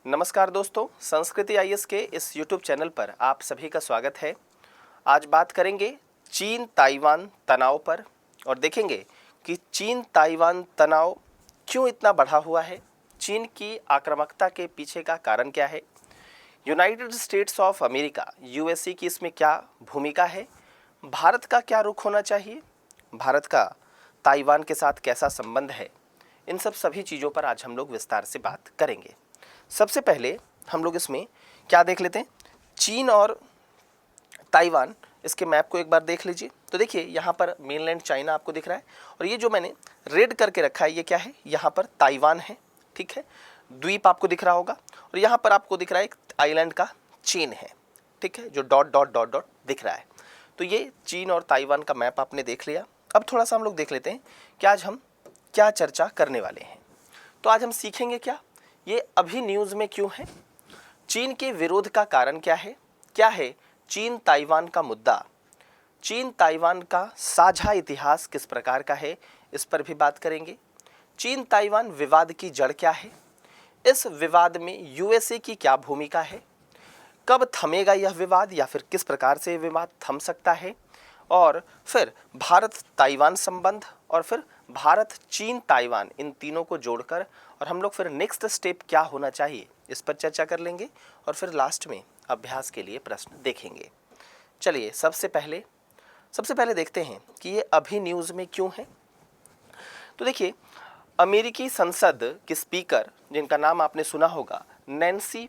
नमस्कार दोस्तों, संस्कृति आईएएस के इस YouTube चैनल पर आप सभी का स्वागत है। आज बात करेंगे चीन ताइवान तनाव पर और देखेंगे कि चीन ताइवान तनाव क्यों इतना बढ़ा हुआ है, चीन की आक्रामकता के पीछे का कारण क्या है, United states of America USA की इसमें क्या भूमिका है, भारत का क्या रुख होना चाहिए, भारत का ताइवान के साथ कैसा संबंध है। इन सभी चीज़ों पर आज हम लोग विस्तार से बात करेंगे। सबसे पहले हम लोग इसमें क्या देख लेते हैं, चीन और ताइवान, इसके मैप को एक बार देख लीजिए। तो देखिए यहाँ पर मेनलैंड चाइना आपको दिख रहा है और ये जो मैंने रेड करके रखा है ये क्या है, यहाँ पर ताइवान है, ठीक है, द्वीप आपको दिख रहा होगा। और यहाँ पर आपको दिख रहा है एक आइलैंड का चेन है, ठीक है, जो डॉट डॉट डॉट डॉट दिख रहा है। तो ये चीन और ताइवान का मैप आपने देख लिया। अब थोड़ा सा हम लोग देख लेते हैं कि आज हम क्या चर्चा करने वाले हैं। तो आज हम सीखेंगे ये अभी न्यूज़ में क्यों है, चीन के विरोध का कारण क्या है चीन ताइवान का मुद्दा, चीन ताइवान का साझा इतिहास किस प्रकार का है, इस पर भी बात करेंगे। चीन ताइवान विवाद की जड़ क्या है, इस विवाद में यूएसए की क्या भूमिका है, कब थमेगा यह विवाद या फिर किस प्रकार से विवाद थम सकता है, और फिर भारत ताइवान संबंध, और फिर भारत चीन ताइवान, इन तीनों को जोड़कर और हम लोग फिर नेक्स्ट स्टेप क्या होना चाहिए इस पर चर्चा कर लेंगे। और फिर लास्ट में अभ्यास के लिए प्रश्न देखेंगे। चलिए सबसे पहले देखते हैं कि ये अभी न्यूज़ में क्यों है। तो देखिए, अमेरिकी संसद के स्पीकर जिनका नाम आपने सुना होगा, नैन्सी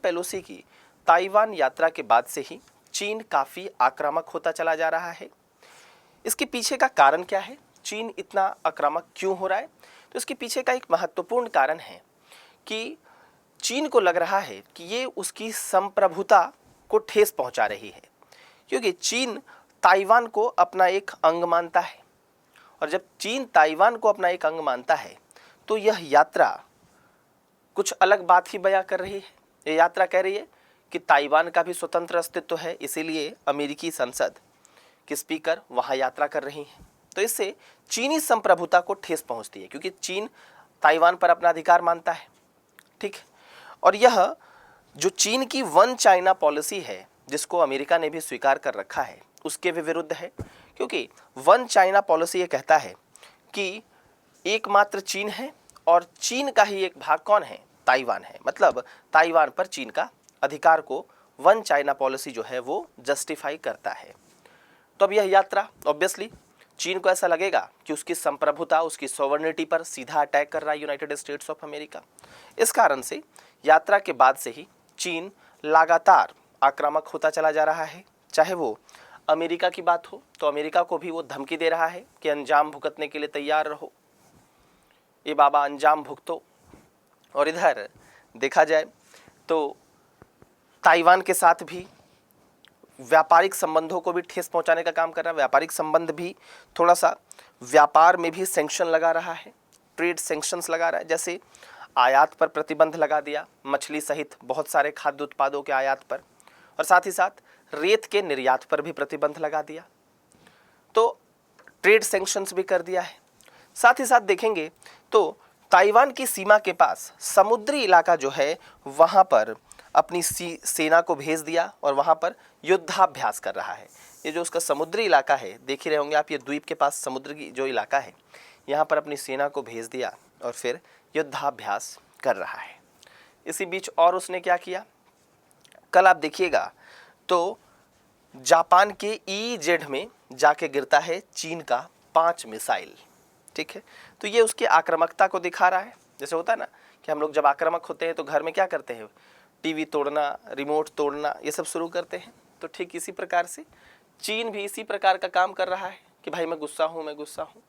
पेलोसी की ताइवान यात्रा के बाद से ही चीन काफ़ी आक्रामक होता चला जा रहा है। इसके पीछे का कारण क्या है, चीन इतना आक्रामक क्यों हो रहा है। तो इसके पीछे का एक महत्वपूर्ण कारण है कि चीन को लग रहा है कि ये उसकी संप्रभुता को ठेस पहुंचा रही है, क्योंकि चीन ताइवान को अपना एक अंग मानता है। और जब चीन ताइवान को अपना एक अंग मानता है तो यह यात्रा कुछ अलग बात ही बयां कर रही है। यह यात्रा कह रही है कि ताइवान का भी स्वतंत्र अस्तित्व है, इसीलिए अमेरिकी संसद के स्पीकर वहां यात्रा कर रही हैं। तो इससे चीनी संप्रभुता को ठेस पहुंचती है, क्योंकि चीन ताइवान पर अपना अधिकार मानता है, ठीक है। और यह जो चीन की वन चाइना पॉलिसी है, जिसको अमेरिका ने भी स्वीकार कर रखा है, उसके भी विरुद्ध है। क्योंकि वन चाइना पॉलिसी ये कहता है कि एकमात्र चीन है और चीन का ही एक भाग कौन है, ताइवान है। मतलब ताइवान पर चीन का अधिकार को वन चाइना पॉलिसी जो है वो जस्टिफाई करता है। तो अब यह यात्रा ऑब्वियसली चीन को ऐसा लगेगा कि उसकी संप्रभुता, उसकी सॉवरेनिटी पर सीधा अटैक कर रहा है यूनाइटेड स्टेट्स ऑफ अमेरिका। इस कारण से यात्रा के बाद से ही चीन लगातार आक्रामक होता चला जा रहा है। चाहे वो अमेरिका की बात हो तो अमेरिका को भी वो धमकी दे रहा है कि अंजाम भुगतने के लिए तैयार रहो, ये बाबा अंजाम भुगतो। और इधर देखा जाए तो ताइवान के साथ भी व्यापारिक संबंधों को भी ठेस पहुंचाने का काम कर रहा है। व्यापारिक संबंध भी थोड़ा सा, व्यापार में भी सैंक्शन लगा रहा है, ट्रेड सैंक्शंस लगा रहा है। जैसे आयात पर प्रतिबंध लगा दिया, मछली सहित बहुत सारे खाद्य उत्पादों के आयात पर, और साथ ही साथ रेत के निर्यात पर भी प्रतिबंध लगा दिया। तो ट्रेड सैंक्शंस भी कर दिया है। साथ ही साथ देखेंगे तो ताइवान की सीमा के पास समुद्री इलाका जो है वहाँ पर अपनी सेना को भेज दिया और वहाँ पर युद्धाभ्यास कर रहा है। ये जो उसका समुद्री इलाका है, देख ही रहे होंगे आप, ये द्वीप के पास समुद्र की जो इलाका है, यहाँ पर अपनी सेना को भेज दिया और फिर युद्धाभ्यास कर रहा है। इसी बीच और उसने क्या किया, कल आप देखिएगा तो जापान के EEZ में जाके गिरता है चीन का 5 मिसाइल, ठीक है। तो ये उसकी आक्रामकता को दिखा रहा है। जैसे होता है ना कि हम लोग जब आक्रामक होते हैं तो घर में क्या करते हैं, टीवी तोड़ना, रिमोट तोड़ना, ये सब शुरू करते हैं। तो ठीक इसी प्रकार से चीन भी इसी प्रकार का काम कर रहा है कि भाई मैं गुस्सा हूँ।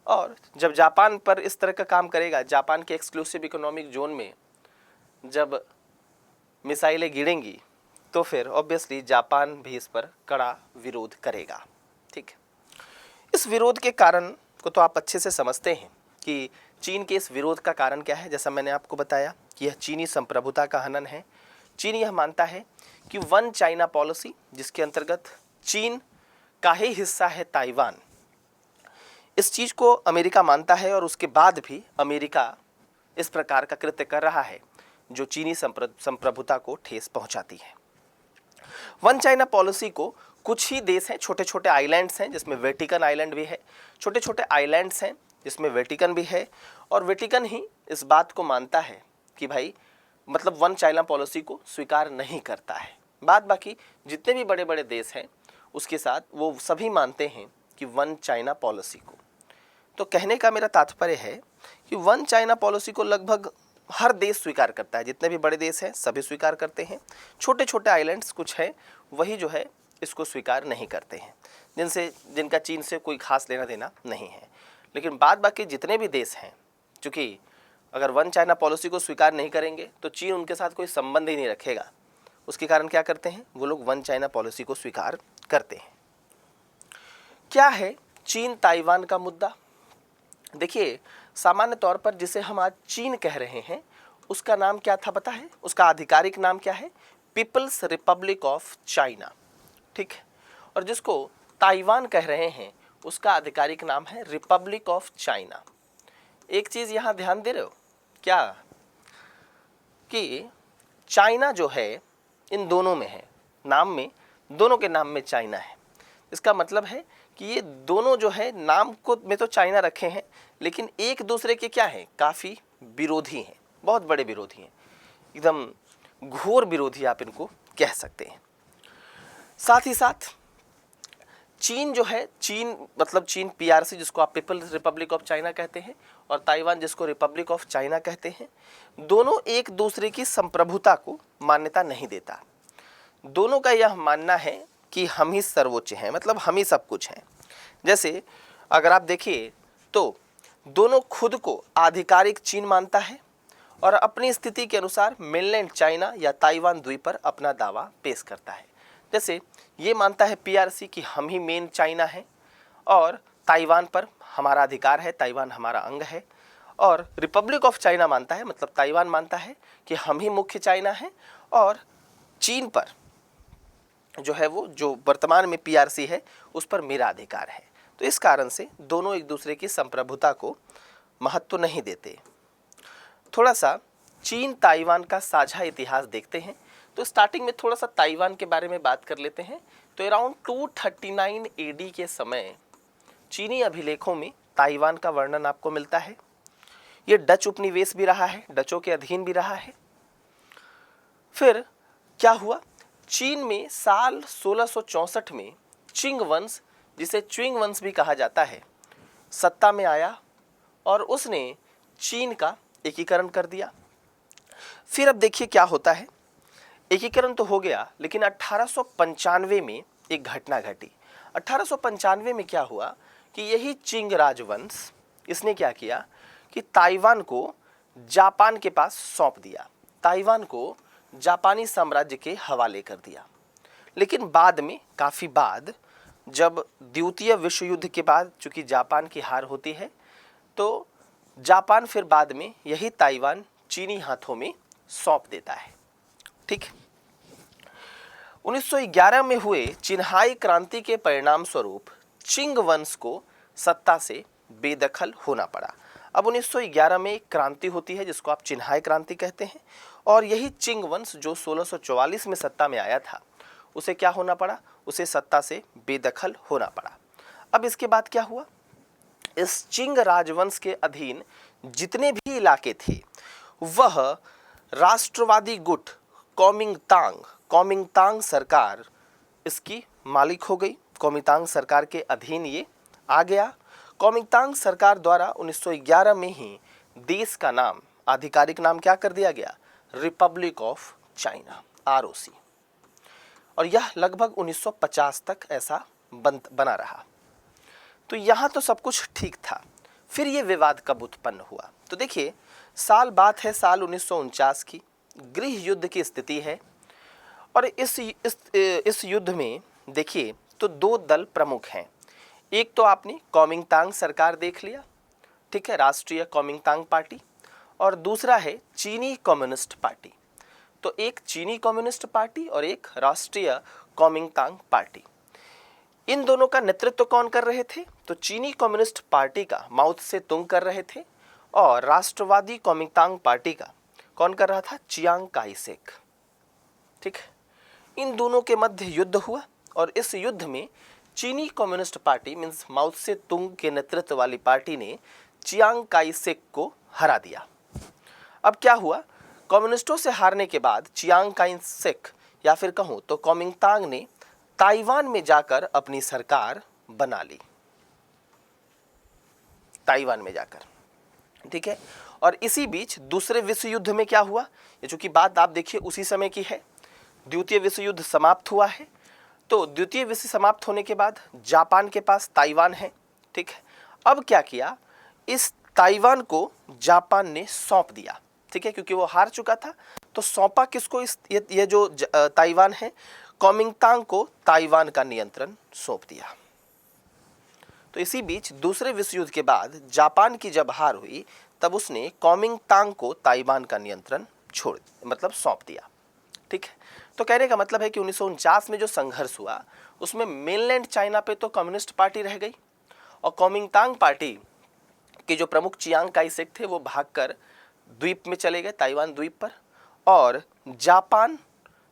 और जब जापान पर इस तरह का काम करेगा, जापान के एक्सक्लूसिव इकोनॉमिक जोन में जब मिसाइलें गिरेंगी तो फिर ऑब्वियसली जापान भी इस पर कड़ा विरोध करेगा, ठीक है। इस विरोध के कारण को तो आप अच्छे से समझते हैं कि चीन के इस विरोध का कारण क्या है। जैसा मैंने आपको बताया कि यह चीनी संप्रभुता का हनन है। चीन यह मानता है कि वन चाइना पॉलिसी, जिसके अंतर्गत चीन का ही हिस्सा है ताइवान, इस चीज़ को अमेरिका मानता है और उसके बाद भी अमेरिका इस प्रकार का कृत्य कर रहा है जो चीनी संप्रभुता को ठेस पहुंचाती है। वन चाइना पॉलिसी को कुछ ही देश हैं, छोटे छोटे आइलैंड्स हैं जिसमें वेटिकन आइलैंड भी है, छोटे छोटे आइलैंड्स हैं जिसमें वेटिकन भी है, और वेटिकन ही इस बात को मानता है कि भाई मतलब वन चाइना पॉलिसी को स्वीकार नहीं करता है। बाद बाकी जितने भी बड़े बड़े देश हैं उसके साथ वो सभी मानते हैं कि वन चाइना पॉलिसी को। तो कहने का मेरा तात्पर्य है कि वन चाइना पॉलिसी को लगभग हर देश स्वीकार करता है, जितने भी बड़े देश हैं सभी स्वीकार करते हैं। छोटे छोटे आइलैंड्स कुछ हैं वही जो है इसको स्वीकार नहीं करते हैं, जिनका चीन से कोई खास लेना देना नहीं है। लेकिन बाद बाकी जितने भी देश हैं, चूँकि अगर वन चाइना पॉलिसी को स्वीकार नहीं करेंगे तो चीन उनके साथ कोई संबंध ही नहीं रखेगा, उसके कारण क्या करते हैं वो लोग वन चाइना पॉलिसी को स्वीकार करते हैं। क्या है चीन ताइवान का मुद्दा? देखिए, सामान्य तौर पर जिसे हम आज चीन कह रहे हैं उसका नाम क्या था पता है? उसका आधिकारिक नाम क्या है? पीपल्स रिपब्लिक ऑफ चाइना, ठीक है। और जिसको ताइवान कह रहे हैं उसका आधिकारिक नाम है रिपब्लिक ऑफ चाइना। एक चीज़ यहाँ ध्यान दे रहे हो क्या कि चाइना जो है इन दोनों में है, नाम में, दोनों के नाम में चाइना है। इसका मतलब है कि ये दोनों जो है नाम को में तो चाइना रखे हैं लेकिन एक दूसरे के क्या हैं, काफ़ी विरोधी हैं, बहुत बड़े विरोधी हैं, एकदम घोर विरोधी आप इनको कह सकते हैं। साथ ही साथ चीन जो है, चीन मतलब चीन पीआरसी जिसको आप पीपल्स रिपब्लिक ऑफ चाइना कहते हैं और ताइवान जिसको रिपब्लिक ऑफ चाइना कहते हैं, दोनों एक दूसरे की संप्रभुता को मान्यता नहीं देता। दोनों का यह मानना है कि हम ही सर्वोच्च हैं, मतलब हम ही सब कुछ हैं। जैसे अगर आप देखिए तो दोनों खुद को आधिकारिक चीन मानता है और अपनी स्थिति के अनुसार मेनलैंड चाइना या ताइवान द्वीप पर अपना दावा पेश करता है। जैसे ये मानता है पीआरसी कि हम ही मेन चाइना है और ताइवान पर हमारा अधिकार है, ताइवान हमारा अंग है, और रिपब्लिक ऑफ चाइना मानता है, मतलब ताइवान मानता है कि हम ही मुख्य चाइना है और चीन पर जो है वो जो वर्तमान में पीआरसी है उस पर मेरा अधिकार है। तो इस कारण से दोनों एक दूसरे की संप्रभुता को महत्व नहीं देते। थोड़ा सा चीन ताइवान का साझा इतिहास देखते हैं। तो स्टार्टिंग में थोड़ा सा ताइवान के बारे में बात कर लेते हैं। तो अराउंड 239 एडी के समय चीनी अभिलेखों में ताइवान का वर्णन आपको मिलता है। ये डच उपनिवेश भी रहा है, डचों के अधीन भी रहा है। फिर क्या हुआ, चीन में साल 1664 में चिंग वंश, जिसे च्विंग वंश भी कहा जाता है, सत्ता में आया और उसने चीन का एकीकरण कर दिया। फिर अब देखिए क्या होता है, एकीकरण तो हो गया लेकिन 1895 में एक घटना घटी। 1895 में क्या हुआ कि यही चिंग राजवंश, इसने क्या किया कि ताइवान को जापान के पास सौंप दिया, ताइवान को जापानी साम्राज्य के हवाले कर दिया। लेकिन बाद में, काफ़ी बाद, जब द्वितीय विश्व युद्ध के बाद चूंकि जापान की हार होती है तो जापान फिर बाद में यही ताइवान चीनी हाथों में सौंप देता है, ठीक। 1911 में हुए चिन्हाई क्रांति के परिणाम स्वरूप चिंग वंश को सत्ता से बेदखल होना पड़ा। अब 1911 में एक क्रांति होती है जिसको आप चिन्हाई क्रांति कहते हैं, और यही चिंग वंश जो 1644 में सत्ता में आया था उसे क्या होना पड़ा, उसे सत्ता से बेदखल होना पड़ा। अब इसके बाद क्या हुआ, इस चिंग राजवंश के अधीन जितने भी इलाके थे वह राष्ट्रवादी गुट कॉमिंगतांग सरकार इसकी मालिक हो गई। कॉमिंगतांग सरकार के अधीन ये आ गया। कॉमिंगतांग सरकार द्वारा 1911 में ही देश का नाम, आधिकारिक नाम क्या कर दिया गया, रिपब्लिक ऑफ चाइना, ROC, और यह लगभग 1950 तक ऐसा बना रहा। तो यहाँ तो सब कुछ ठीक था। फिर ये विवाद कब उत्पन्न हुआ, तो देखिए बात है साल 1949 की, गृह युद्ध की स्थिति है। और इस युद्ध में देखिए तो दो दल प्रमुख हैं। एक तो आपने कॉमिंगतांग सरकार देख लिया, ठीक है, राष्ट्रीय कॉमिंगतांग पार्टी, और दूसरा है चीनी कम्युनिस्ट पार्टी। तो एक चीनी कम्युनिस्ट पार्टी और एक राष्ट्रीय कॉमिंगतांग पार्टी। इन दोनों का नेतृत्व कौन कर रहे थे, तो चीनी कम्युनिस्ट पार्टी का माओ त्से तुंग कर रहे थे और राष्ट्रवादी कुओमिंतांग पार्टी का कौन कर रहा था? Chiang Kai Shek. ठीक है, इन दोनों के मध्य युद्ध हुआ और इस युद्ध में चीनी कम्युनिस्ट पार्टी मीन्स माओ से तुंग के नेतृत्व वाली पार्टी ने चियांग काई शेक को हरा दिया। अब क्या हुआ? कम्युनिस्टों से हारने के बाद चियांग काई शेक या फिर कहूं तो कुओमिंतांग ने ताइवान में जाकर अपनी सरकार बना ली, ताइवान में जाकर। ठीक है, और इसी बीच दूसरे विश्व युद्ध में क्या हुआ? ये चूंकि बात आप देखिए उसी समय की है, द्वितीय विश्व युद्ध समाप्त हुआ है। तो द्वितीय विश्व समाप्त होने के बाद जापान के पास ताइवान है। ठीक है, अब क्या किया? इस ताइवान को जापान ने सौंप दिया। ठीक है, क्योंकि वो हार चुका था, तो सौंपा किसको? ये जो ताइवान है, कुओमिंतांग को ताइवान का नियंत्रण सौंप दिया। तो इसी बीच दूसरे विश्व युद्ध के बाद जापान की जब हार हुई तब उसने कुओमिंतांग को ताइवान का नियंत्रण मतलब सौंप दिया। ठीक है, तो कहने का मतलब है कि 1949 में जो संघर्ष हुआ उसमें मेनलैंड चाइना पे तो कम्युनिस्ट पार्टी रह गई और कुओमिंतांग पार्टी के जो प्रमुख चियांग काई शेक थे वो भागकर द्वीप में चले गए, ताइवान द्वीप पर। और जापान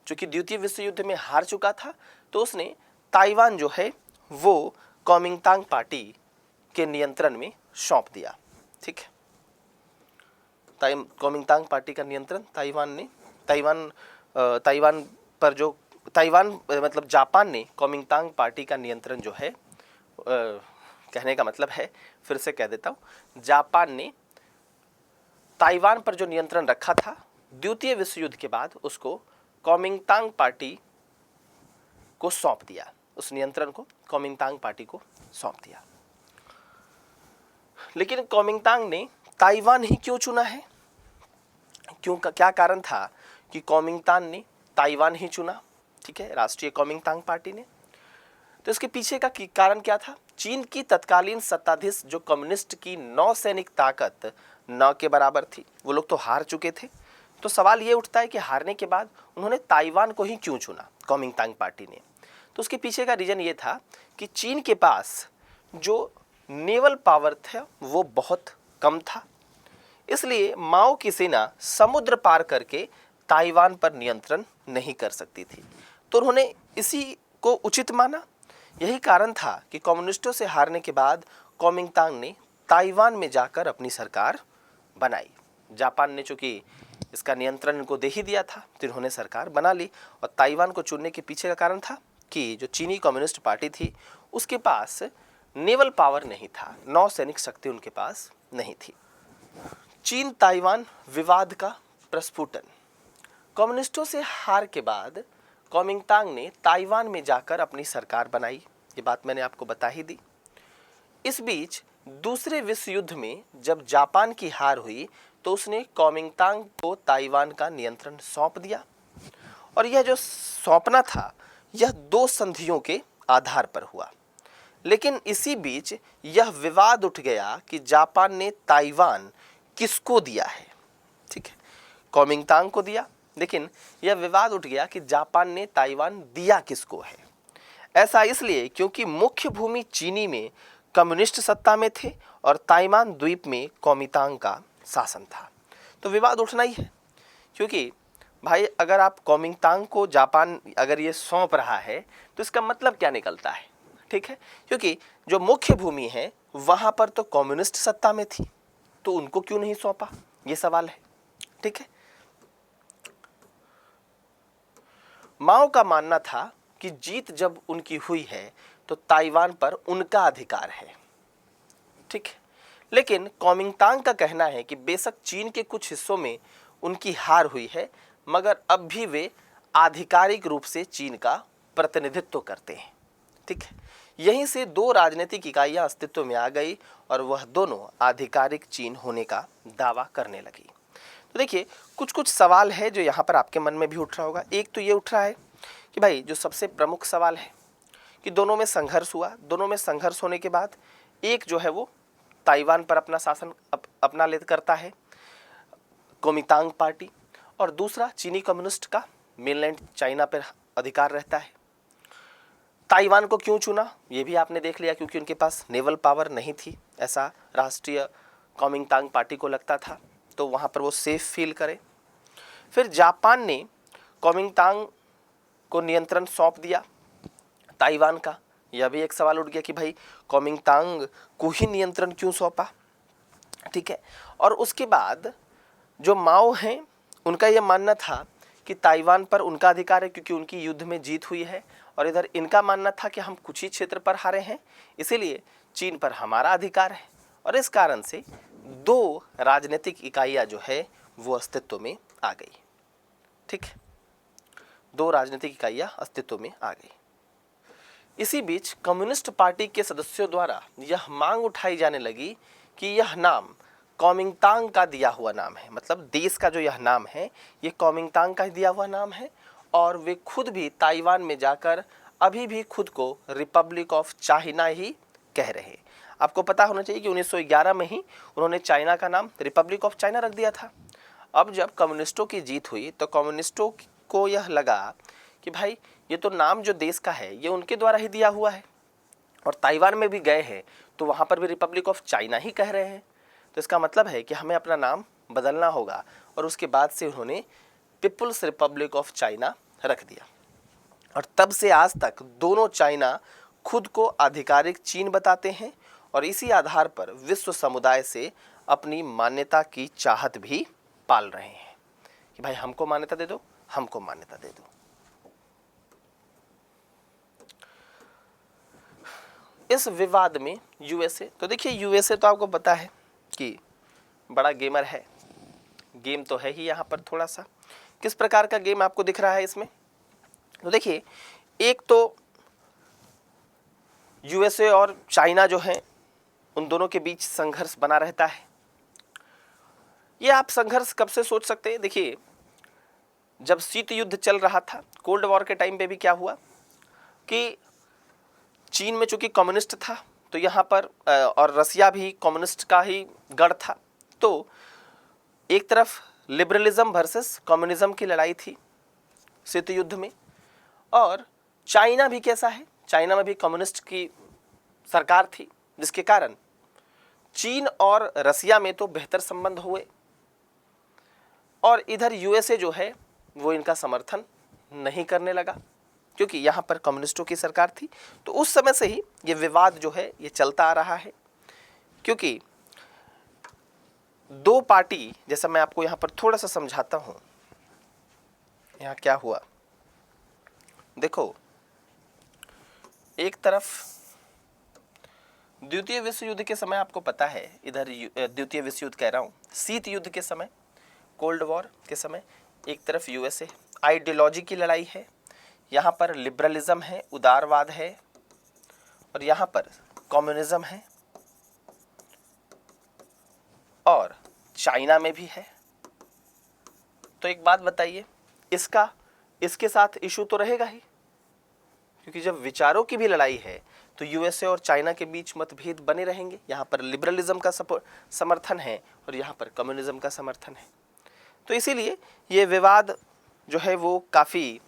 जो कि द्वितीय विश्व युद्ध में हार चुका था तो उसने ताइवान जो है वो कुओमिंतांग पार्टी के नियंत्रण में सौंप दिया। ठीक है, कुओमिंतांग पार्टी का नियंत्रण ताइवान पर जो मतलब जापान ने कुओमिंतांग पार्टी का नियंत्रण जो है कहने का मतलब है, फिर से कह देता हूँ, जापान ने ताइवान पर जो नियंत्रण रखा था द्वितीय विश्व युद्ध के बाद उसको कुओमिंतांग पार्टी को सौंप दिया, उस नियंत्रण को कुओमिंतांग पार्टी को सौंप दिया। लेकिन कुओमिंतांग ने ताइवान ही क्यों चुना है? क्या कारण था कि कुओमिंतांग ने ताइवान ही चुना? ठीक है, राष्ट्रीय कुओमिंतांग पार्टी ने। तो इसके पीछे का कारण क्या था? चीन की तत्कालीन सत्ताधीश जो कम्युनिस्ट की नौसैनिक ताकत 9 के बराबर थी, वो लोग तो हार चुके थे। तो सवाल ये उठता है कि हारने के बाद उन्होंने ताइवान को ही क्यों चुना कुओमिंतांग पार्टी ने? तो उसके पीछे का रीजन ये था कि चीन के पास जो नेवल पावर था वो बहुत कम था, इसलिए माओ की सेना समुद्र पार करके ताइवान पर नियंत्रण नहीं कर सकती थी। तो उन्होंने इसी को उचित माना। यही कारण था कि कम्युनिस्टों से हारने के बाद कुओमिंतांग ने ताइवान में जाकर अपनी सरकार बनाई। जापान ने चूंकि इसका नियंत्रण इनको दे ही दिया था तो इन्होंने सरकार बना ली। और ताइवान को चुनने के पीछे का कारण था कि जो चीनी कम्युनिस्ट पार्टी थी उसके पास नेवल पावर नहीं था, नौसैनिक शक्ति उनके पास नहीं थी। चीन ताइवान विवाद का प्रस्फुटन। कम्युनिस्टों से हार के बाद कुओमिंतांग ने ताइवान में जाकर अपनी सरकार बनाई, ये बात मैंने आपको बता ही दी। इस बीच दूसरे विश्व युद्ध में जब जापान की हार हुई तो उसने कुओमिंतांग को ताइवान का नियंत्रण सौंप दिया। और यह जो सौंपना था यह 2 संधियों के आधार पर हुआ। लेकिन इसी बीच यह विवाद उठ गया कि जापान ने ताइवान किसको दिया है। ठीक है, कुओमिंतांग को दिया, लेकिन यह विवाद उठ गया कि जापान ने ताइवान दिया किसको है। ऐसा इसलिए क्योंकि मुख्य भूमि चीनी में कम्युनिस्ट सत्ता में थे और ताइवान द्वीप में कुओमिंतांग का शासन था। तो विवाद उठना ही है, क्योंकि भाई अगर आप कुओमिंतांग को जापान अगर ये सौंप रहा है तो इसका मतलब क्या निकलता है? ठीक है, क्योंकि जो मुख्य भूमि है वहां पर तो कम्युनिस्ट सत्ता में थी, तो उनको क्यों नहीं सौंपा, ये सवाल है। ठीक है, माओ का मानना था कि जीत जब उनकी हुई है तो ताइवान पर उनका अधिकार है। ठीक है, लेकिन कुओमिंतांग का कहना है कि बेशक चीन के कुछ हिस्सों में उनकी हार हुई है मगर अब भी वे आधिकारिक रूप से चीन का प्रतिनिधित्व करते हैं। ठीक है, यहीं से 2 राजनीतिक इकाइयां अस्तित्व में आ गई और वह दोनों आधिकारिक चीन होने का दावा करने लगी। तो देखिए कुछ सवाल है जो यहाँ पर आपके मन में भी उठ रहा होगा। एक तो ये उठ रहा है कि भाई जो सबसे प्रमुख सवाल है कि दोनों में संघर्ष हुआ, दोनों में संघर्ष होने के बाद एक जो है वो ताइवान पर अपना शासन अपना ले करता है कुओमिंतांग पार्टी, और दूसरा चीनी कम्युनिस्ट का मेनलैंड चाइना पर अधिकार रहता है। ताइवान को क्यों चुना ये भी आपने देख लिया, क्योंकि उनके पास नेवल पावर नहीं थी, ऐसा राष्ट्रीय कॉमिंगतांग पार्टी को लगता था, तो वहाँ पर वो सेफ फील करे। फिर जापान ने कॉमिंगतांग को नियंत्रण सौंप दिया ताइवान का। यह भी एक सवाल उठ गया कि भाई कॉमिंगतांग को ही नियंत्रण क्यों सौंपा, ठीक है। और उसके बाद जो माओ हैं उनका यह मानना था कि ताइवान पर उनका अधिकार है क्योंकि उनकी युद्ध में जीत हुई है, और इधर इनका मानना था कि हम कुछ ही क्षेत्र पर हारे हैं, इसीलिए चीन पर हमारा अधिकार है। और इस कारण से दो राजनीतिक इकाइयाँ जो है वो अस्तित्व में आ गई, ठीक है। दो राजनीतिक इकाइयाँ अस्तित्व में आ गई। इसी बीच कम्युनिस्ट पार्टी के सदस्यों द्वारा यह मांग उठाई जाने लगी कि यह नाम कॉमिंगतांग का दिया हुआ नाम है, मतलब देश का जो यह नाम है ये कॉमिंगतांग का दिया हुआ नाम है, और वे खुद भी ताइवान में जाकर अभी भी खुद को रिपब्लिक ऑफ चाइना ही कह रहे हैं। आपको पता होना चाहिए कि 1911 में ही उन्होंने चाइना का नाम रिपब्लिक ऑफ चाइना रख दिया था। अब जब कम्युनिस्टों की जीत हुई तो कम्युनिस्टों को यह लगा कि भाई ये तो नाम जो देश का है ये उनके द्वारा ही दिया हुआ है, और ताइवान में भी गए हैं तो वहाँ पर भी रिपब्लिक ऑफ चाइना ही कह रहे हैं, तो इसका मतलब है कि हमें अपना नाम बदलना होगा। और उसके बाद से उन्होंने पीपुल्स रिपब्लिक ऑफ चाइना रख दिया, और तब से आज तक दोनों चाइना खुद को आधिकारिक चीन बताते हैं, और इसी आधार पर विश्व समुदाय से अपनी मान्यता की चाहत भी पाल रहे हैं कि भाई हमको मान्यता दे दो, हमको मान्यता दे दो। इस विवाद में यूएसए, तो देखिए यूएसए तो आपको पता है कि बड़ा गेमर है, गेम तो है ही। यहाँ पर थोड़ा सा किस प्रकार का गेम आपको दिख रहा है इसमें, तो देखिए एक तो यूएसए और चाइना जो है उन दोनों के बीच संघर्ष बना रहता है। ये आप संघर्ष कब से सोच सकते हैं, देखिए जब शीत युद्ध चल रहा था, कोल्ड वॉर के टाइम पे भी क्या हुआ कि चीन में चूंकि कम्युनिस्ट था तो यहाँ पर और रसिया भी कम्युनिस्ट का ही गढ़ था, तो एक तरफ लिबरलिज्म वर्सेस कम्युनिज्म की लड़ाई थी शीत युद्ध में। और चाइना भी कैसा है, चाइना में भी कम्युनिस्ट की सरकार थी, जिसके कारण चीन और रसिया में तो बेहतर संबंध हुए, और इधर यूएसए जो है वो इनका समर्थन नहीं करने लगा क्योंकि यहाँ पर कम्युनिस्टों की सरकार थी। तो उस समय से ही ये विवाद जो है ये चलता आ रहा है, क्योंकि दो पार्टी, जैसा मैं आपको यहाँ पर थोड़ा सा समझाता हूँ, यहाँ क्या हुआ देखो। एक तरफ द्वितीय विश्व युद्ध के समय आपको पता है, इधर द्वितीय विश्व युद्ध कह रहा हूँ, शीत युद्ध के समय, कोल्ड वॉर के समय, एक तरफ यूएसए, आइडियोलॉजी की लड़ाई है, यहाँ पर लिबरलिज्म है, उदारवाद है, और यहाँ पर कम्युनिज्म है, और चाइना में भी है। तो एक बात बताइए, इसके साथ इशू तो रहेगा ही, क्योंकि जब विचारों की भी लड़ाई है तो यूएसए और चाइना के बीच मतभेद बने रहेंगे। यहाँ पर लिबरलिज्म का समर्थन है और यहाँ पर कम्युनिज्म का समर्थन है, तो इसीलिए ये विवाद जो है वो काफ़ी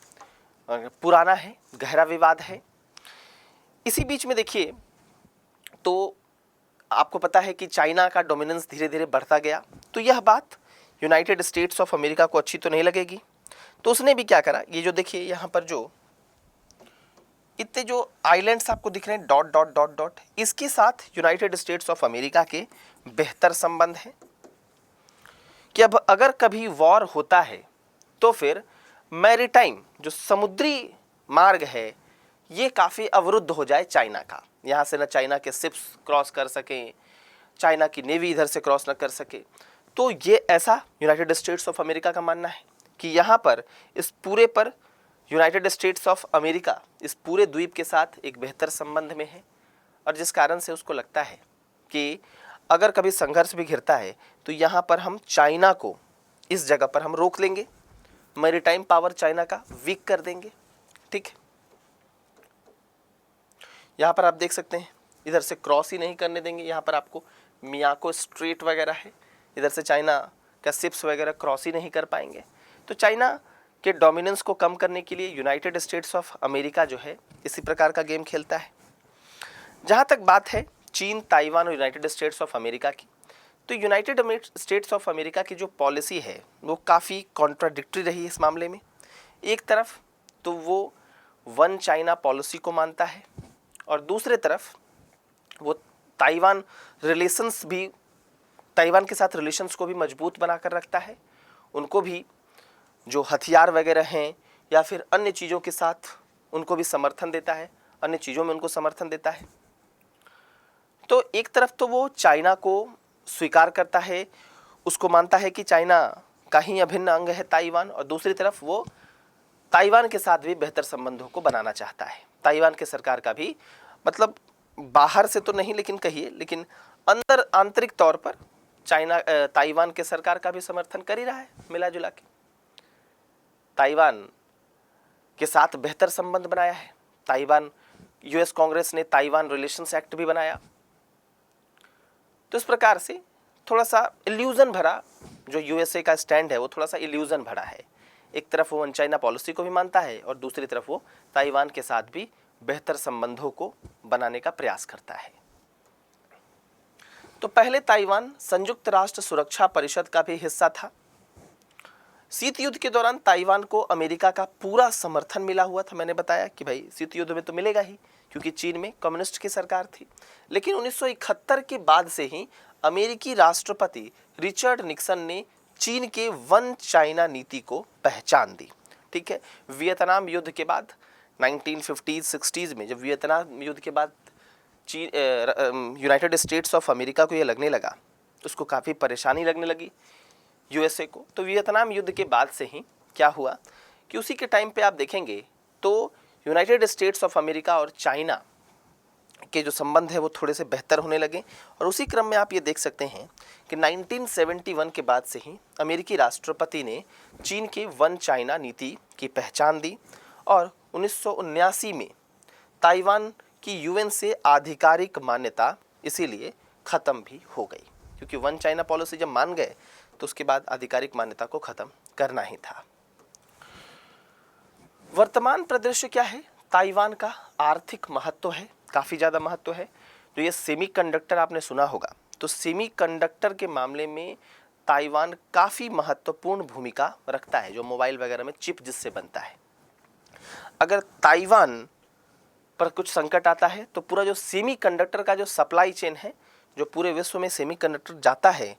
पुराना है, गहरा विवाद है। इसी बीच में देखिए तो आपको पता है कि चाइना का डोमिनेंस धीरे धीरे बढ़ता गया, तो यह बात यूनाइटेड स्टेट्स ऑफ अमेरिका को अच्छी तो नहीं लगेगी। तो उसने भी क्या करा, ये जो देखिए यहाँ पर जो इतने जो आइलैंड्स आपको दिख रहे हैं डॉट डॉट डॉट डॉट, इसके साथ यूनाइटेड स्टेट्स ऑफ अमेरिका के बेहतर संबंध है कि अब अगर कभी वॉर होता है तो फिर मैरीटाइम जो समुद्री मार्ग है ये काफ़ी अवरुद्ध हो जाए चाइना का, यहाँ से ना चाइना के शिप्स क्रॉस कर सकें, चाइना की नेवी इधर से क्रॉस ना कर सके। तो ये ऐसा यूनाइटेड स्टेट्स ऑफ अमेरिका का मानना है कि यहाँ पर इस पूरे पर यूनाइटेड स्टेट्स ऑफ अमेरिका इस पूरे द्वीप के साथ एक बेहतर संबंध में है, और जिस कारण से उसको लगता है कि अगर कभी संघर्ष भी घिरता है तो यहाँ पर हम चाइना को इस जगह पर हम रोक लेंगे, मैरीटाइम पावर चाइना का वीक कर देंगे, ठीक है। यहाँ पर आप देख सकते हैं इधर से क्रॉस ही नहीं करने देंगे, यहाँ पर आपको मियाको स्ट्रेट वगैरह है, इधर से चाइना का शिप्स वगैरह क्रॉस ही नहीं कर पाएंगे। तो चाइना के डोमिनेंस को कम करने के लिए यूनाइटेड स्टेट्स ऑफ अमेरिका जो है इसी प्रकार का गेम खेलता है। जहाँ तक बात है चीन, ताइवान और यूनाइटेड स्टेट्स ऑफ अमेरिका की, तो यूनाइटेड स्टेट्स ऑफ अमेरिका की जो पॉलिसी है वो काफ़ी कॉन्ट्राडिक्टरी रही इस मामले में। एक तरफ तो वो वन चाइना पॉलिसी को मानता है और दूसरे तरफ वो ताइवान के साथ रिलेशंस को भी मजबूत बनाकर रखता है। उनको भी जो हथियार वगैरह हैं या फिर अन्य चीज़ों के साथ उनको भी समर्थन देता है, अन्य चीज़ों में उनको समर्थन देता है। तो एक तरफ तो वो चाइना को स्वीकार करता है, उसको मानता है कि चाइना का ही अभिन्न अंग है ताइवान, और दूसरी तरफ वो ताइवान के साथ भी बेहतर संबंधों को बनाना चाहता है। ताइवान के सरकार का भी मतलब बाहर से तो नहीं लेकिन कहिए, लेकिन अंदर आंतरिक तौर पर ताइवान के सरकार का भी समर्थन कर ही रहा है मिला जुला के। ताइवान के साथ बेहतर संबंध बनाया है। यूएस कांग्रेस ने ताइवान रिलेशंस एक्ट भी बनाया। तो इस प्रकार से थोड़ा सा इल्यूजन भरा जो यूएसए का स्टैंड है वो थोड़ा सा इल्यूजन भरा है। एक तरफ वो वन चाइना पॉलिसी को भी मानता है और दूसरी तरफ वो ताइवान के साथ भी बेहतर संबंधों को बनाने का प्रयास करता है। तो पहले ताइवान संयुक्त राष्ट्र सुरक्षा परिषद का भी हिस्सा था। शीत युद्ध के दौरान ताइवान को अमेरिका का पूरा समर्थन मिला हुआ था। मैंने बताया कि भाई शीत युद्ध में तो मिलेगा ही क्योंकि चीन में कम्युनिस्ट की सरकार थी। लेकिन 1971 के बाद से ही अमेरिकी राष्ट्रपति रिचर्ड निक्सन ने चीन के वन चाइना नीति को पहचान दी। ठीक है, वियतनाम युद्ध के बाद 1950s-60s में जब वियतनाम युद्ध के बाद यूनाइटेड स्टेट्स ऑफ अमेरिका को ये लगने लगा, उसको काफ़ी परेशानी लगने लगी यूएसए को। तो वियतनाम युद्ध के बाद से ही क्या हुआ कि उसी के टाइम पे आप देखेंगे तो यूनाइटेड स्टेट्स ऑफ अमेरिका और चाइना के जो संबंध है वो थोड़े से बेहतर होने लगे। और उसी क्रम में आप ये देख सकते हैं कि 1971 के बाद से ही अमेरिकी राष्ट्रपति ने चीन के वन चाइना नीति की पहचान दी और 1979 में ताइवान की यूएन से आधिकारिक मान्यता इसीलिए ख़त्म भी हो गई, क्योंकि वन चाइना पॉलिसी जब मान गए तो उसके बाद आधिकारिक मान्यता को ख़त्म करना ही था। वर्तमान परिदृश्य क्या है? ताइवान का आर्थिक महत्व है, काफ़ी ज़्यादा महत्व है। जो ये सेमीकंडक्टर आपने सुना होगा, तो सेमीकंडक्टर के मामले में ताइवान काफ़ी महत्वपूर्ण भूमिका रखता है। जो मोबाइल वगैरह में चिप जिससे बनता है, अगर ताइवान पर कुछ संकट आता है तो पूरा जो सेमीकंडक्टर का जो सप्लाई चेन है, जो पूरे विश्व में सेमीकंडक्टर जाता है,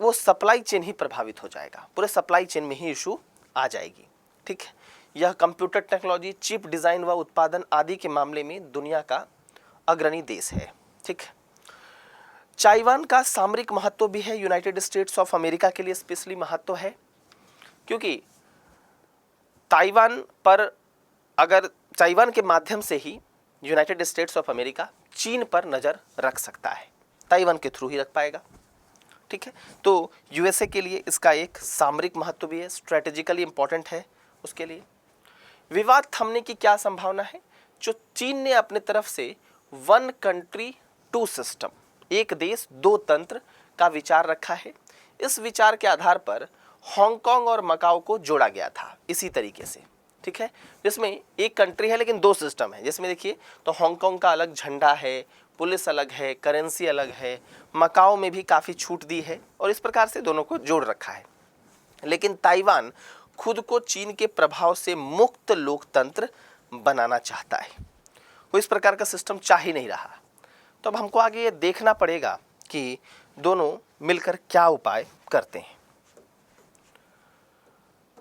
वो सप्लाई चेन ही प्रभावित हो जाएगा। पूरे सप्लाई चेन में ही इशू आ जाएगी। ठीक है, यह कंप्यूटर टेक्नोलॉजी, चिप डिज़ाइन व उत्पादन आदि के मामले में दुनिया का अग्रणी देश है। ठीक है, ताइवान का सामरिक महत्व भी है। यूनाइटेड स्टेट्स ऑफ अमेरिका के लिए स्पेशली महत्व है, क्योंकि ताइवान के माध्यम से ही यूनाइटेड स्टेट्स ऑफ अमेरिका चीन पर नज़र रख सकता है, ताइवान के थ्रू ही रख पाएगा। ठीक है, तो यूएसए के लिए इसका एक सामरिक महत्व भी है, स्ट्रेटेजिकली इंपॉर्टेंट है उसके लिए। विवाद थमने की क्या संभावना है? जो चीन ने अपने तरफ से वन कंट्री टू सिस्टम, एक देश दो तंत्र का विचार रखा है। इस विचार के आधार पर हांगकांग और मकाओ को जोड़ा गया था इसी तरीके से। ठीक है, जिसमें एक कंट्री है लेकिन दो सिस्टम है। जिसमें देखिए तो हांगकांग का अलग झंडा है, पुलिस अलग है, करेंसी अलग है, मकाओ में भी काफ़ी छूट दी है और इस प्रकार से दोनों को जोड़ रखा है। लेकिन ताइवान खुद को चीन के प्रभाव से मुक्त लोकतंत्र बनाना चाहता है, वो इस प्रकार का सिस्टम चाह ही नहीं रहा। तो अब हमको आगे ये देखना पड़ेगा कि दोनों मिलकर क्या उपाय करते हैं।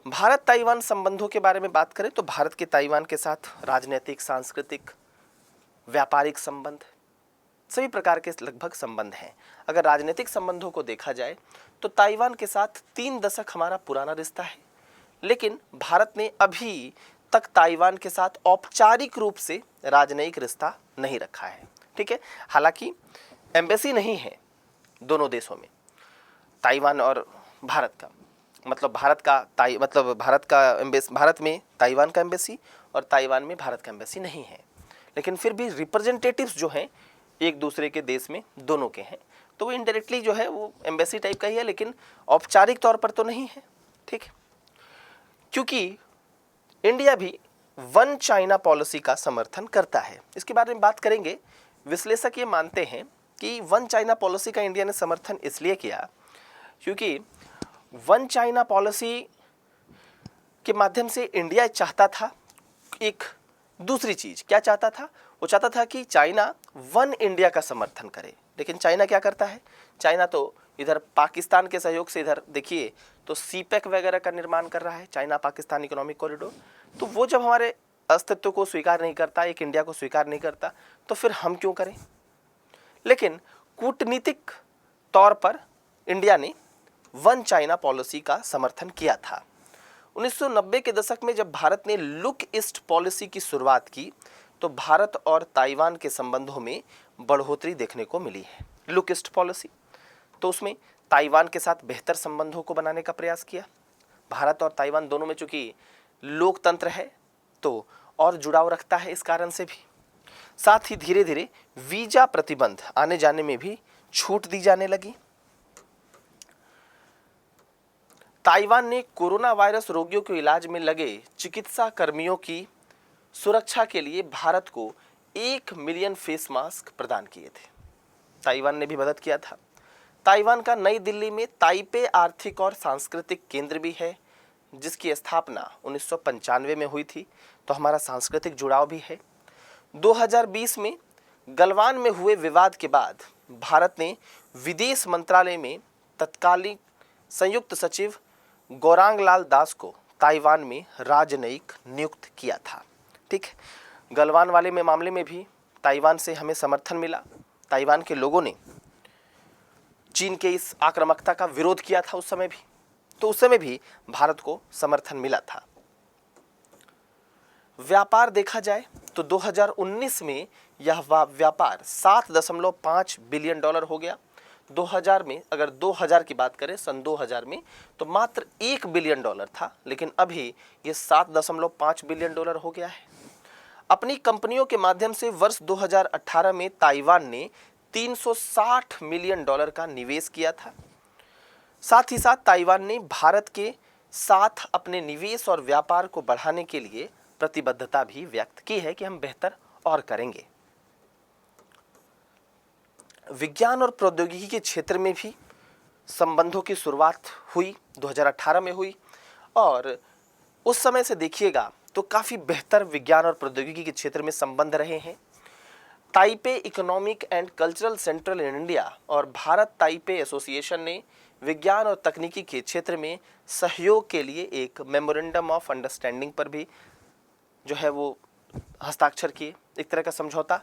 भारत ताइवान संबंधों के बारे में बात करें तो भारत के ताइवान के साथ राजनीतिक, सांस्कृतिक, व्यापारिक संबंध, सभी प्रकार के लगभग संबंध हैं। अगर राजनीतिक संबंधों को देखा जाए तो ताइवान के साथ 3 दशक हमारा पुराना रिश्ता है, लेकिन भारत ने अभी तक ताइवान के साथ औपचारिक रूप से राजनयिक रिश्ता नहीं रखा है। ठीक है, हालांकि एम्बेसी नहीं है दोनों देशों में, ताइवान और भारत का, मतलब भारत में ताइवान का एम्बेसी और ताइवान में भारत का एम्बेसी नहीं है, लेकिन फिर भी रिप्रेजेंटेटिव्स जो हैं एक दूसरे के देश में दोनों के हैं, तो वो इनडायरेक्टली जो है वो एम्बेसी टाइप का ही है, लेकिन औपचारिक तौर पर तो नहीं है। ठीक है, क्योंकि इंडिया भी वन चाइना पॉलिसी का समर्थन करता है। इसके बारे में बात करेंगे। विश्लेषक ये मानते हैं कि वन चाइना पॉलिसी का इंडिया ने समर्थन इसलिए किया क्योंकि वन चाइना पॉलिसी के माध्यम से इंडिया चाहता था एक दूसरी चीज। क्या चाहता था? वो चाहता था कि चाइना वन इंडिया का समर्थन करे। लेकिन चाइना क्या करता है? चाइना तो इधर पाकिस्तान के सहयोग से, इधर देखिए तो सीपेक वगैरह का निर्माण कर रहा है, चाइना पाकिस्तान इकोनॉमिक कॉरिडोर। तो वो जब हमारे अस्तित्व को स्वीकार नहीं करता, एक इंडिया को स्वीकार नहीं करता, तो फिर हम क्यों करें? लेकिन कूटनीतिक तौर पर इंडिया ने वन चाइना पॉलिसी का समर्थन किया था। 1990 के दशक में जब भारत ने लुक ईस्ट पॉलिसी की शुरुआत की तो भारत और ताइवान के संबंधों में बढ़ोतरी देखने को मिली है। लुक ईस्ट पॉलिसी तो उसमें ताइवान के साथ बेहतर संबंधों को बनाने का प्रयास किया। भारत और ताइवान दोनों में चूंकि लोकतंत्र है तो और जुड़ाव रखता है, इस कारण से भी। साथ ही धीरे धीरे वीजा प्रतिबंध आने जाने में भी छूट दी जाने लगी। ताइवान ने कोरोना वायरस रोगियों के इलाज में लगे चिकित्सा कर्मियों की सुरक्षा के लिए भारत को 1 मिलियन फेस मास्क प्रदान किए थे। ताइवान ने भी मदद किया था। ताइवान का नई दिल्ली में ताइपे आर्थिक और सांस्कृतिक केंद्र भी है, जिसकी स्थापना 1995 में हुई थी, तो हमारा सांस्कृतिक जुड़ाव भी है। 2020 में गलवान में हुए विवाद के बाद भारत ने विदेश मंत्रालय में तत्कालीन संयुक्त सचिव गौरांग लाल दास को ताइवान में राजनयिक नियुक्त किया था। ठीक है, गलवान वाले में मामले में भी ताइवान से हमें समर्थन मिला। ताइवान के लोगों ने चीन के इस आक्रामकता का विरोध किया था उस समय भी, तो उस समय भी भारत को समर्थन मिला था। व्यापार देखा जाए तो 2019 में यह व्यापार 7.5 बिलियन डॉलर हो गया। 2000 में, अगर 2000 की बात करें, सन 2000 में तो मात्र 1 बिलियन डॉलर था, लेकिन अभी ये 7.5 बिलियन डॉलर हो गया है। अपनी कंपनियों के माध्यम से वर्ष 2018 में ताइवान ने 360 मिलियन डॉलर का निवेश किया था। साथ ही साथ ताइवान ने भारत के साथ अपने निवेश और व्यापार को बढ़ाने के लिए प्रतिबद्धता भी व्यक्त की है कि हम बेहतर और करेंगे। विज्ञान और प्रौद्योगिकी के क्षेत्र में भी संबंधों की शुरुआत हुई, 2018 में हुई, और उस समय से देखिएगा तो काफ़ी बेहतर विज्ञान और प्रौद्योगिकी के क्षेत्र में संबंध रहे हैं। Taipei economic and cultural central in India और भारत ताइपे एसोसिएशन ने विज्ञान और तकनीकी के क्षेत्र में सहयोग के लिए एक मेमोरेंडम ऑफ अंडरस्टैंडिंग पर भी जो है वो हस्ताक्षर किए। एक तरह का समझौता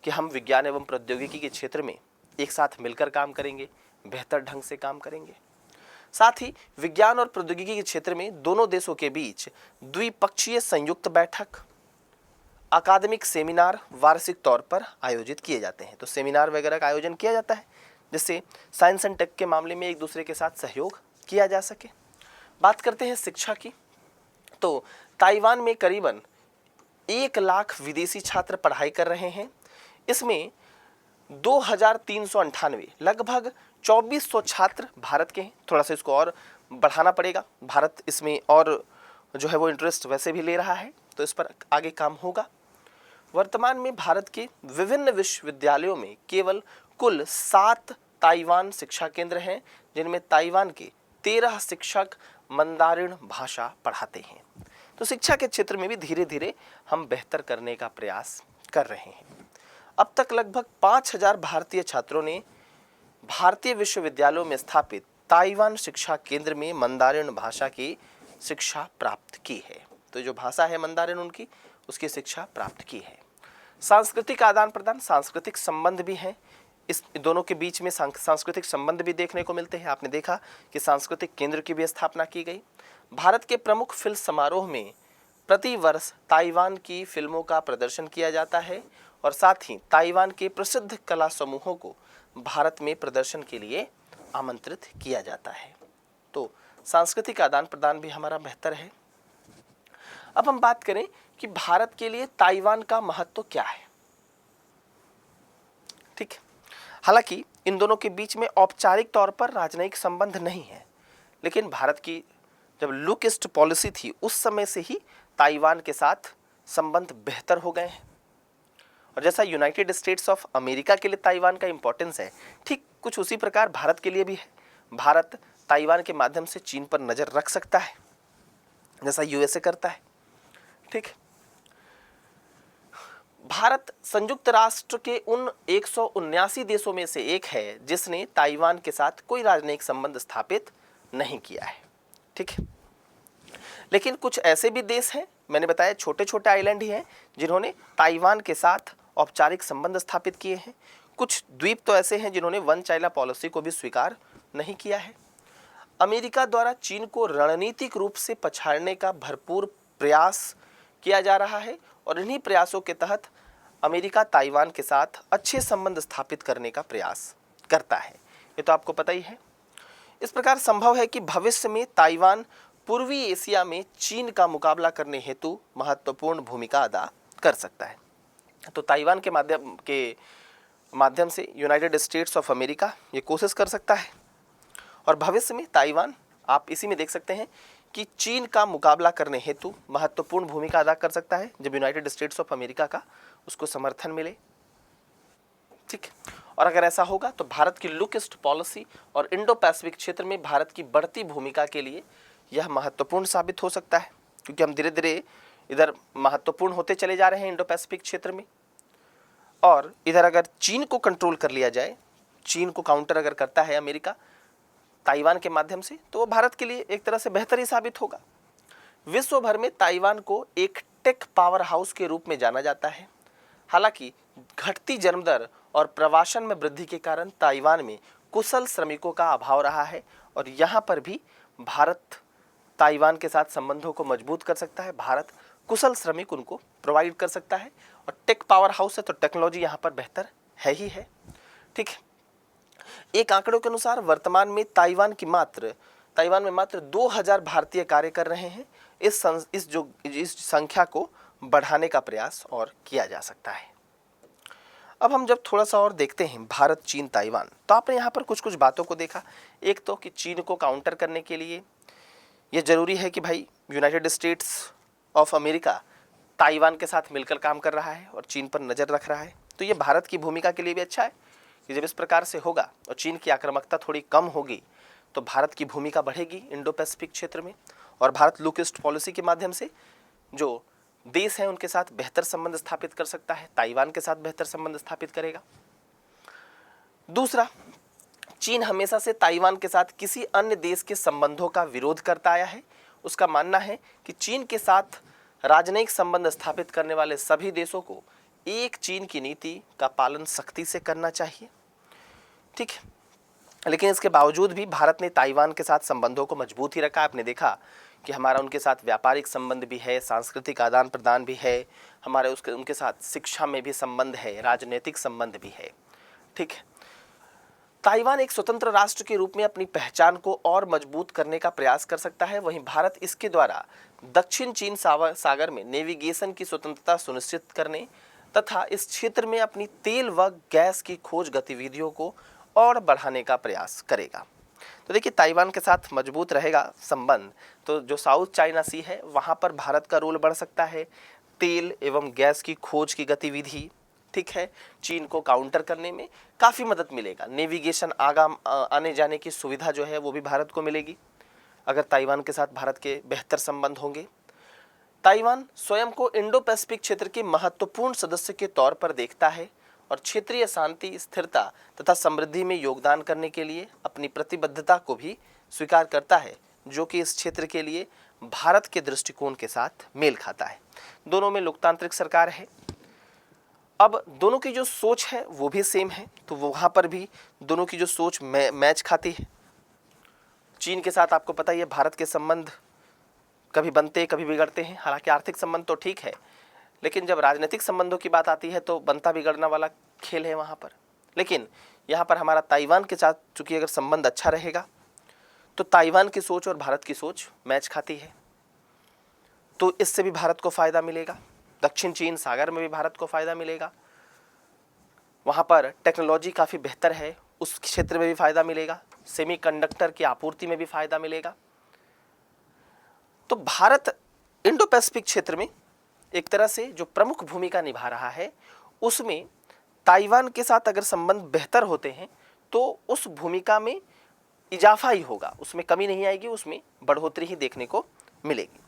कि हम विज्ञान एवं प्रौद्योगिकी के क्षेत्र में एक साथ मिलकर काम करेंगे, बेहतर ढंग से काम करेंगे। साथ ही विज्ञान और प्रौद्योगिकी के क्षेत्र में दोनों देशों के बीच द्विपक्षीय संयुक्त बैठक, अकादमिक सेमिनार वार्षिक तौर पर आयोजित किए जाते हैं। तो सेमिनार वगैरह का आयोजन किया जाता है जिससे साइंस एंड टेक के मामले में एक दूसरे के साथ सहयोग किया जा सके। बात करते हैं शिक्षा की, तो ताइवान में करीबन 1 लाख विदेशी छात्र पढ़ाई कर रहे हैं। इसमें 2398 लगभग 2400 छात्र भारत के हैं। थोड़ा सा इसको और बढ़ाना पड़ेगा, भारत इसमें और जो है वो इंटरेस्ट वैसे भी ले रहा है, तो इस पर आगे काम होगा। वर्तमान में भारत के विभिन्न विश्वविद्यालयों में केवल कुल 7 ताइवान शिक्षा केंद्र हैं, जिनमें ताइवान के 13 शिक्षक मंदारिन भाषा पढ़ाते हैं। तो शिक्षा के क्षेत्र में भी धीरे धीरे हम बेहतर करने का प्रयास कर रहे हैं। अब तक लगभग 5000 भारतीय छात्रों ने भारतीय विश्वविद्यालयों में स्थापित ताइवान शिक्षा केंद्र में मंदारिन भाषा की शिक्षा प्राप्त की है। तो जो भाषा है मंदारिन उनकी, उसकी शिक्षा प्राप्त की है। सांस्कृतिक आदान प्रदान, सांस्कृतिक संबंध भी हैं। इस दोनों के बीच में सांस्कृतिक संबंध भी देखने को मिलते हैं। आपने देखा कि सांस्कृतिक केंद्र की भी स्थापना की गई। भारत के प्रमुख फिल्म समारोह में प्रति वर्ष ताइवान की फिल्मों का प्रदर्शन किया जाता है और साथ ही ताइवान के प्रसिद्ध कला समूहों को भारत में प्रदर्शन के लिए आमंत्रित किया जाता है। तो सांस्कृतिक आदान प्रदान भी हमारा बेहतर है। अब हम बात करें कि भारत के लिए ताइवान का महत्व क्या है। ठीक है, हालांकि इन दोनों के बीच में औपचारिक तौर पर राजनयिक संबंध नहीं है, लेकिन भारत की जब लुक ईस्ट पॉलिसी थी उस समय से ही ताइवान के साथ संबंध बेहतर हो गए हैं और जैसा यूनाइटेड स्टेट्स ऑफ अमेरिका के लिए ताइवान का इंपॉर्टेंस है, ठीक कुछ उसी प्रकार भारत के लिए भी है। भारत ताइवान के माध्यम से चीन पर नज़र रख सकता है, जैसा यूएसए करता है। ठीक, भारत संयुक्त राष्ट्र के उन 179 देशों में से एक है जिसने ताइवान के साथ कोई राजनयिक संबंध स्थापित नहीं किया है। ठीक है, लेकिन कुछ ऐसे भी देश हैं, मैंने बताया छोटे छोटे आइलैंड ही हैं, जिन्होंने ताइवान के साथ औपचारिक संबंध स्थापित किए हैं। कुछ द्वीप तो ऐसे हैं जिन्होंने वन चाइना पॉलिसी को भी स्वीकार नहीं किया है। अमेरिका द्वारा चीन को रणनीतिक रूप से पछाड़ने का भरपूर प्रयास किया जा रहा है और इन्हीं प्रयासों के तहत अमेरिका ताइवान के साथ अच्छे संबंध स्थापित करने का प्रयास करता है। ये तो आपको पता ही है। इस प्रकार संभव है कि भविष्य में ताइवान पूर्वी एशिया में चीन का मुकाबला करने हेतु महत्वपूर्ण भूमिका अदा कर सकता है। तो ताइवान के माध्यम से यूनाइटेड स्टेट्स ऑफ अमेरिका ये कोशिश कर सकता है और भविष्य में ताइवान, आप इसी में देख सकते हैं कि चीन का मुकाबला करने हेतु महत्वपूर्ण भूमिका अदा कर सकता है जब यूनाइटेड स्टेट्स ऑफ अमेरिका का उसको समर्थन मिले। ठीक, और अगर ऐसा होगा तो भारत की लुक ईस्ट पॉलिसी और इंडो पैसिफिक क्षेत्र में भारत की बढ़ती भूमिका के लिए यह महत्वपूर्ण साबित हो सकता है, क्योंकि हम धीरे धीरे इधर महत्वपूर्ण होते चले जा रहे हैं इंडो पैसिफिक क्षेत्र में। और इधर अगर चीन को कंट्रोल कर लिया जाए, चीन को काउंटर अगर करता है अमेरिका ताइवान के माध्यम से, तो वो भारत के लिए एक तरह से बेहतर ही साबित होगा। विश्व भर में ताइवान को एक टेक पावर हाउस के रूप में जाना जाता है। हालांकि घटती जन्म दर और प्रवासन में वृद्धि के कारण ताइवान में कुशल श्रमिकों का अभाव रहा है और यहाँ पर भी भारत ताइवान के साथ संबंधों को मजबूत कर सकता है। भारत कुशल श्रमिक उनको प्रोवाइड कर सकता है और टेक पावर हाउस है तो टेक्नोलॉजी यहाँ पर बेहतर है ही है। ठीक है, एक आंकड़ों के अनुसार वर्तमान में ताइवान में मात्र 2000 भारतीय कार्य कर रहे हैं। इस संख्या को बढ़ाने का प्रयास और किया जा सकता है। अब हम जब थोड़ा सा और देखते हैं भारत, चीन, ताइवान, तो आपने यहाँ पर कुछ कुछ बातों को देखा। एक तो कि चीन को काउंटर करने के लिए ये जरूरी है कि भाई United states of America Taiwan के साथ मिलकर काम कर रहा है और चीन पर नज़र रख रहा है। तो ये भारत की भूमिका के लिए भी अच्छा है कि जब इस प्रकार से होगा और चीन की आक्रामकता थोड़ी कम होगी तो भारत की भूमिका बढ़ेगी इंडो पैसिफिक क्षेत्र में और भारत लुक ईस्ट पॉलिसी के माध्यम से जो देश हैं उनके साथ बेहतर संबंध स्थापित कर सकता है, ताइवान के साथ बेहतर संबंध स्थापित करेगा। दूसरा, चीन हमेशा से ताइवान के साथ किसी अन्य देश के संबंधों का विरोध करता आया है। उसका मानना है कि चीन के साथ राजनयिक संबंध स्थापित करने वाले सभी देशों को एक चीन की नीति का पालन सख्ती से करना चाहिए। ठीक है, लेकिन इसके बावजूद भी भारत ने ताइवान के साथ संबंधों को मजबूत ही रखा। आपने देखा कि हमारा उनके साथ व्यापारिक संबंध भी है, सांस्कृतिक आदान प्रदान भी है, हमारे उनके साथ शिक्षा में भी संबंध है, राजनीतिक संबंध भी है। ठीक है, ताइवान एक स्वतंत्र राष्ट्र के रूप में अपनी पहचान को और मजबूत करने का प्रयास कर सकता है। वहीं भारत इसके द्वारा दक्षिण चीन सागर में नेविगेशन की स्वतंत्रता सुनिश्चित करने तथा इस क्षेत्र में अपनी तेल व गैस की खोज गतिविधियों को और बढ़ाने का प्रयास करेगा। तो देखिए, ताइवान के साथ मजबूत रहेगा संबंध तो जो साउथ चाइना सी है वहाँ पर भारत का रोल बढ़ सकता है। तेल एवं गैस की खोज की गतिविधि, ठीक है, चीन को काउंटर करने में काफ़ी मदद मिलेगा। नेविगेशन आने जाने की सुविधा जो है वो भी भारत को मिलेगी अगर ताइवान के साथ भारत के बेहतर संबंध होंगे। ताइवान स्वयं को इंडो पैसिफिक क्षेत्र के महत्वपूर्ण सदस्य के तौर पर देखता है और क्षेत्रीय शांति, स्थिरता तथा समृद्धि में योगदान करने के लिए अपनी प्रतिबद्धता को भी स्वीकार करता है, जो कि इस क्षेत्र के लिए भारत के दृष्टिकोण के साथ मेल खाता है। दोनों में लोकतांत्रिक सरकार है। अब दोनों की जो सोच है वो भी सेम है, तो वहाँ पर भी दोनों की जो सोच मैच खाती है। चीन के साथ आपको पता ही है भारत के संबंध कभी बनते कभी बिगड़ते हैं। हालांकि आर्थिक संबंध तो ठीक है, लेकिन जब राजनीतिक संबंधों की बात आती है तो बनता बिगड़ना वाला खेल है वहाँ पर। लेकिन यहाँ पर हमारा ताइवान के साथ चूँकि अगर संबंध अच्छा रहेगा तो ताइवान की सोच और भारत की सोच मैच खाती है, तो इससे भी भारत को फ़ायदा मिलेगा। दक्षिण चीन सागर में भी भारत को फ़ायदा मिलेगा। वहाँ पर टेक्नोलॉजी काफ़ी बेहतर है, उस क्षेत्र में भी फ़ायदा मिलेगा। सेमीकंडक्टर की आपूर्ति में भी फ़ायदा मिलेगा। तो भारत इंडो पैसिफिक क्षेत्र में एक तरह से जो प्रमुख भूमिका निभा रहा है उसमें ताइवान के साथ अगर संबंध बेहतर होते हैं तो उस भूमिका में इजाफा ही होगा, उसमें कमी नहीं आएगी, उसमें बढ़ोतरी ही देखने को मिलेगी।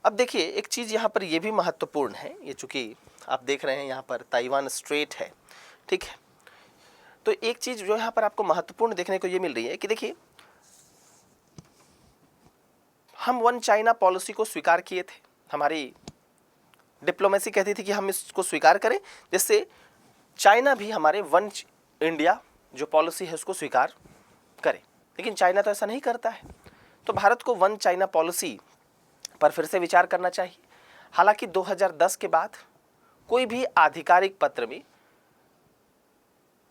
अब देखिए एक चीज़ यहाँ पर यह भी महत्वपूर्ण है, ये चूंकि आप देख रहे हैं यहाँ पर ताइवान स्ट्रेट है, ठीक है, तो एक चीज़ जो यहाँ पर आपको महत्वपूर्ण देखने को ये मिल रही है कि देखिए हम वन चाइना पॉलिसी को स्वीकार किए थे, हमारी डिप्लोमेसी कहती थी कि हम इसको स्वीकार करें जिससे चाइना भी हमारे वन इंडिया जो पॉलिसी है उसको स्वीकार करे, लेकिन चाइना तो ऐसा नहीं करता है। तो भारत को वन चाइना पॉलिसी पर फिर से विचार करना चाहिए। हालांकि 2010 के बाद कोई भी आधिकारिक पत्र में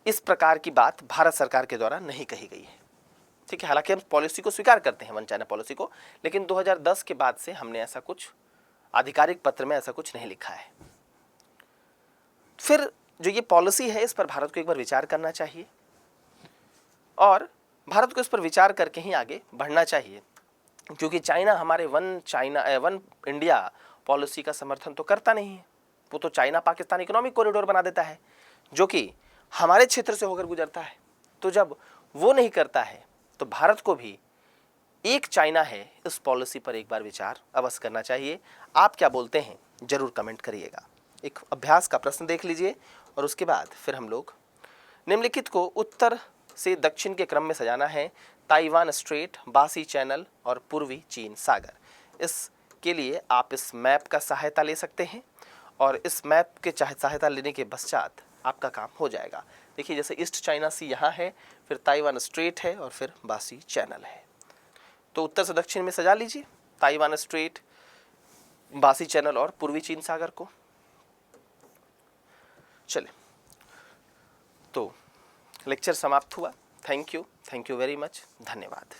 इस प्रकार की बात भारत सरकार के द्वारा नहीं कही गई है, ठीक है। हालांकि हम पॉलिसी को स्वीकार करते हैं वन चाइना पॉलिसी को, लेकिन 2010 के बाद से हमने ऐसा कुछ आधिकारिक पत्र में ऐसा कुछ नहीं लिखा है। फिर जो ये पॉलिसी है इस पर भारत को एक बार विचार करना चाहिए और भारत को इस पर विचार करके ही आगे बढ़ना चाहिए, क्योंकि चाइना हमारे वन इंडिया पॉलिसी का समर्थन तो करता नहीं है। वो तो चाइना पाकिस्तान इकोनॉमिक कॉरिडोर बना देता है जो कि हमारे क्षेत्र से होकर गुजरता है। तो जब वो नहीं करता है तो भारत को भी एक चाइना है इस पॉलिसी पर एक बार विचार अवश्य करना चाहिए। आप क्या बोलते हैं जरूर कमेंट करिएगा। एक अभ्यास का प्रश्न देख लीजिए और उसके बाद फिर हम लोग निम्नलिखित को उत्तर से दक्षिण के क्रम में सजाना है। ताइवान स्ट्रेट, बासी चैनल और पूर्वी चीन सागर। इसके लिए आप इस मैप का सहायता ले सकते हैं और इस मैप के सहायता लेने के पश्चात आपका काम हो जाएगा। देखिए जैसे ईस्ट चाइना सी यहाँ है, फिर ताइवान स्ट्रेट है और फिर बासी चैनल है। तो उत्तर से दक्षिण में सजा लीजिए ताइवान स्ट्रेट, बासी चैनल और पूर्वी चीन सागर को। चलिए, तो लेक्चर समाप्त हुआ। थैंक यू वेरी मच, धन्यवाद।